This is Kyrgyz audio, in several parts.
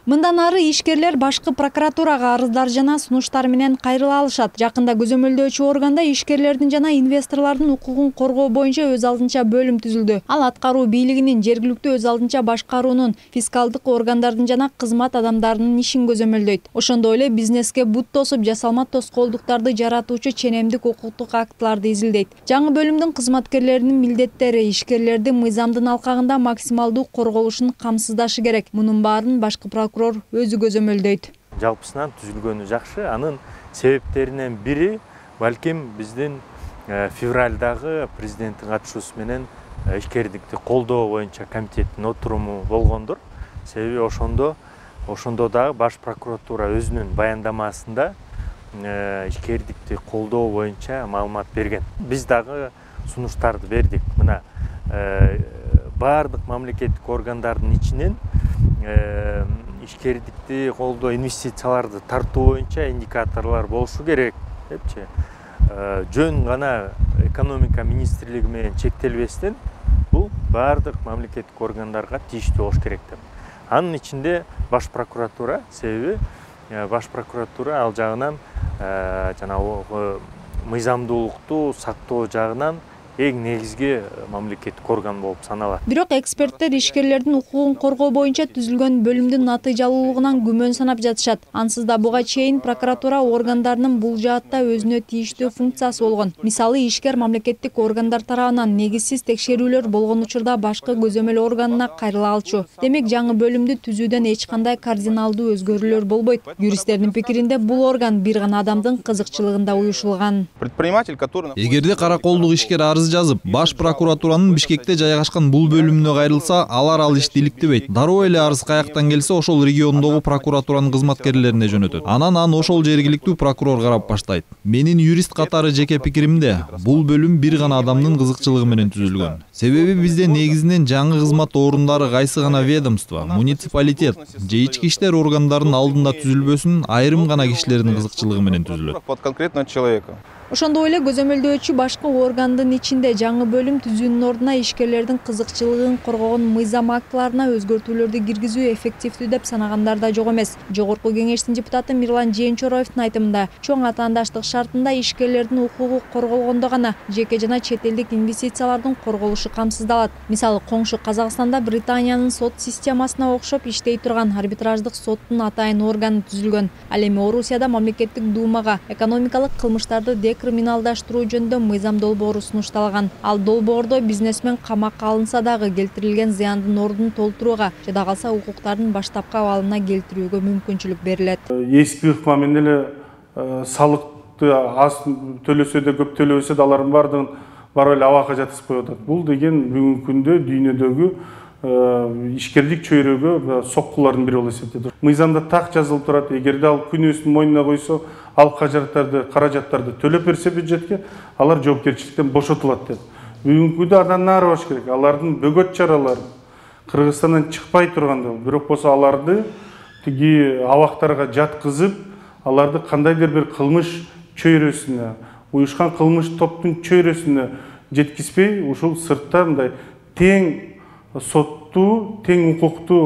Мындан ары ишкерлер башкы прокуратурага арыздар жана сунуштар менен кайрыла алышат. Жакында көзөмөлдөөчү органда ишкерлердин жана инвесторлордун укугун коргоо боюнча өз алдынча бөлүм түзүлдү. Ал аткаруу бийлигинин, жергиликтүү өз алдынча башкаруунун, фискалдык органдардын жана кызмат адамдарынын ишин көзөмөлдөйт. Ошондой эле бизнеске бут тосуп, жасалма тоскоолдуктарды жаратуучу ченемдик укуктук актыларды изилдейт. Жаңы бөлүмдүн кызматкерлеринин милдеттери ишкерлерди мыйзамдын алкагында максималдуу корголушун камсыздашы керек. Мунун баарын башкы прокурор өзү көзөмөлдөйт. Жалпысынан түзүлгөнү жакшы, анын себептеринен бири балким биздин февралдагы президенттин катышуусу менен ишкердикти колдоо боюнча комитеттин отуруму болгондур. Себеби ошондо дагы баш прокуратура өзүнүн баяндамасында ишкердикти колдоо боюнча маалымат берген. Биз дагы сунуштарды бердик. Мына баардык мамлекеттик органдардын ичинен ишкердикти колдоо, инвестицияларды тартуу боюнча индикаторлор болушу керек депчи. Жөн гана экономика министрлиги менен чектелбестен бул баардык мамлекеттик органдарга тийиштүү болуш керек деп. Анын ичинде баш прокуратура, себеби баш прокуратура ал жагынан жанагы мыйзамдуулукту сактоо жагынан эң негизги мамлекеттик орган болуп саналат. Бирок эксперттер ишкерлердин укугун коргоо боюнча түзүлгөн бөлүмдүн натыйжалуулугунан күмөн санап жатышат. Ансыз да буга чейин прокуратура органдарынын бул жаатта өзүнө тийиштүү функциясы болгон. Мисалы, ишкер мамлекеттик органдар тарабынан негизсиз текшерүүлөр болгон учурда башкы көзөмөл органына кайрыла алчу. Демек, жаңы бөлүмдү түзүүдөн эч кандай кардиналдуу өзгөрүүлөр болбойт. Юристтердин пикиринде бул орган бир гана адамдын кызыкчылыгында уюшулган. Эгерде караколдук ишкер жазып, баш прокуратуранын Бишкекте жайгашкан бул бөлүмүнө кайрылса, ал ишти иликтебейт. Дароо эле арыз каяктан келсе, ошол региондогу прокуратуранын кызматкерлерине жөнөтөт. Анан ошол жергиликтүү прокурор карап баштайт. Менин юрист катары жеке пикиримде, бул бөлүм бир гана адамдын кызыкчылыгы менен түзүлгөн. Себеби бизде негизинен жаңы кызмат орундары кайсы гана ведомство, муниципалитет же ички иштер органдарынын алдында түзүлбөсүн, айрым гана кишилердин кызыкчылыгы менен түзүлөт. Под конкретного человека. Ошондой эле көзөмөлдөөчү башкы органдын ичинде жаңы бөлүм түзүүнүн ордуна ишкерлердин кызыкчылыгын коргогон мыйзам актыларына өзгөртүүлөрдү киргизүү эффективдүү деп санагандар да жок эмес. Жогорку кеңештин депутаты Мирлан Жээнчороевдун айтымында, чоң атаандаштык шартында ишкерлердин укугу корголгондо гана жеке жана чет элдик инвестициялардын корголушу камсыздалат. Мисалы, коңшу Казакстанда Британиянын сот системасына окшоп иштей турган арбитраждык соттун атайын органы түзүлгөн. Ал эми Орусияда мамлекеттик думага экономикалык кылмыштарды криминалдаштыруу жөнүндө мыйзам долбоору сунушталган. Ал долбоордо бизнесмен камакка алынса дагы келтирилген зыяндын ордун толтурууга, жада калса укуктардын баштапкы абалына келтирүүгө мүмкүнчүлүк берилет. Эски ыкма менен эле салыкты аз төлөсө да көп төлөбөсө да алардын баардыгын барып эле абакка жаткызып коюп атат. Бул деген бүгүнкү күндө дүйнөдөгү ишкерлик чөйрөгө соккулардын бири болуп эсептелет. Мыйзамда так жазылып турат, эгерде ал күнөөсүн мойнуна койсо, ал каражаттарды төлөп берсе бюджетке, алар жоопкерчиликтен бошотулат деп. Бүгүнкү күндө андан нары баш керек. Алардын бөгөт чаралары Кыргызстандан чыкпай турганда, бирок болсо аларды тиги абактарга жаткызып, аларды кандайдыр бир кылмыш чөйрөсүнө, уюшкан кылмыш топтун чөйрөсүнө жеткизбей, ушул сыртта мындай тең соттуу, тең укукту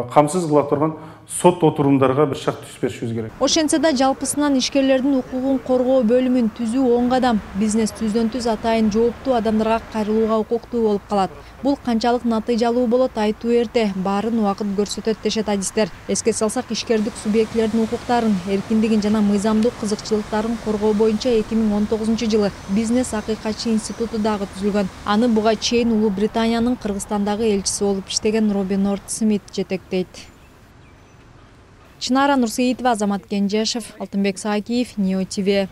камсыз кыла турган сот отурумдарга бир шарт түзүп беришибиз керек. Ошентсе да жалпысынан ишкерлердин укугун коргоо бөлүмүн түзүү оң кадам. Бизнес түздөн түз атайын жооптуу адамдарга кайрылууга укуктуу болуп калат. Бул канчалык натыйжалуу болот айтуу эрте, баарын убакыт көрсөтөт дешет адистер. Эске салсак, ишкердик субъектлердин укуктарын, эркиндигин жана мыйзамдуу кызыкчылыктарын коргоо боюнча 2019-жылы Бизнес акыйкатчы институту дагы түзүлгөн. Аны буга чейин Улуу Британиянын Кыргызстандагы элчиси болуп иштеген Робин Норт Смит жетектейт. Чынара Нурсеитова, Азамат Кенжешев, Алтынбек Саакиев, Нио ТВ.